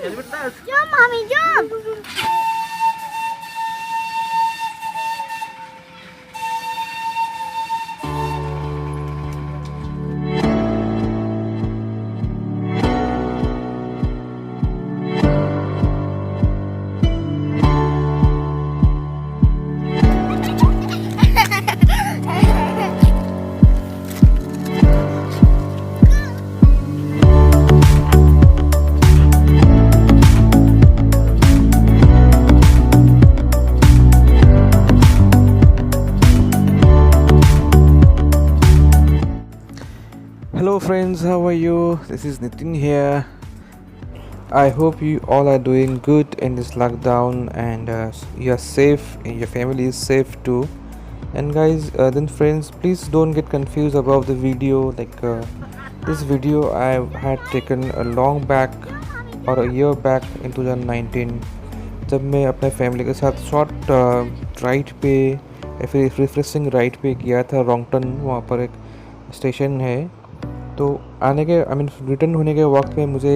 Jom Mami, jom. Hello friends, how are you? This is Nitin here. I hope you all are doing good in this lockdown and you are safe and your family is safe too. And guys, then friends, please don't get confused about the video. This video I had taken a long back or a year back in 2019 जब मैं अपने family के साथ short ride पे या फिर refreshing ride पे गया था रोंगटन। वहाँ पर एक स्टेशन है, तो आने के रिटर्न होने के वक्त में मुझे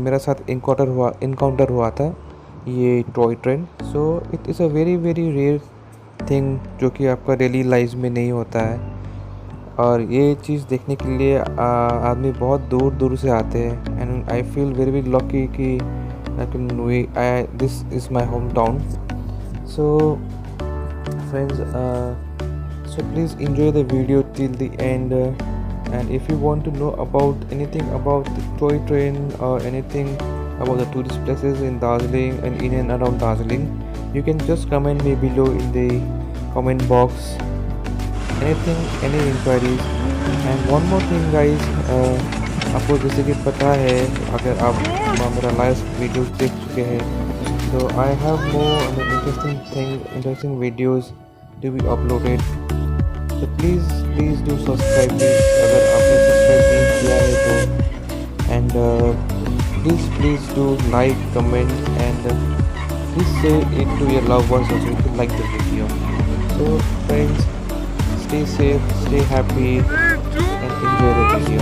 मेरा साथ इनकाउंटर हुआ था ये toy train. So it is a very very rare thing जो कि आपका डेली लाइफ में नहीं होता है, और ये चीज़ देखने के लिए आदमी बहुत दूर दूर से आते हैं। And I feel very very lucky कि this is my home town. So friends, so please enjoy the video till the end, and if you want to know about anything about the toy train or anything about the tourist places in Darjeeling and in and around Darjeeling, you can just comment me below in the comment box, anything, any inquiries. And one more thing guys, आपको जैसे कि पता है, अगर आप मेरा live videos देख चुके हैं, so I have more interesting videos to be uploaded. So please do subscribe me अगर आपने सब्सक्राइब नहीं किया है तो, and please do like, comment, and please say it to your loved ones also if you like the video. So friends, stay safe, stay happy, and enjoy the video.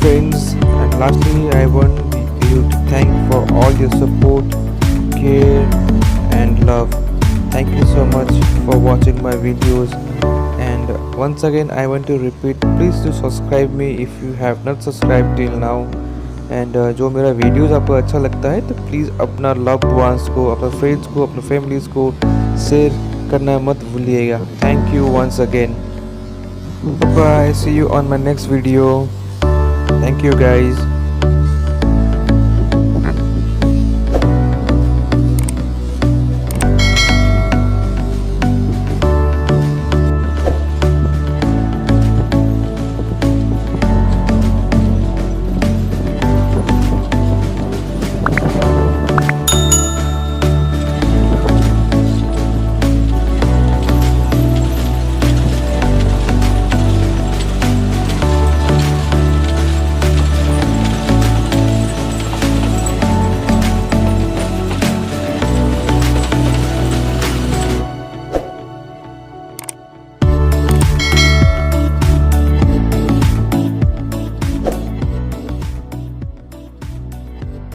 friends, and lastly I want you to thank for all your support, care and love. Thank you so much for watching my videos, and once again I want to repeat, please do subscribe me if you have not subscribed till now. And जो मेरा videos आपको अच्छा लगता है तो please अपना loved ones को, अपने फ्रेंड्स को, अपने फैमिलीज़ को शेयर करना मत भूलिएगा. Thank you once again. Bye, see you on my next video. Thank you guys.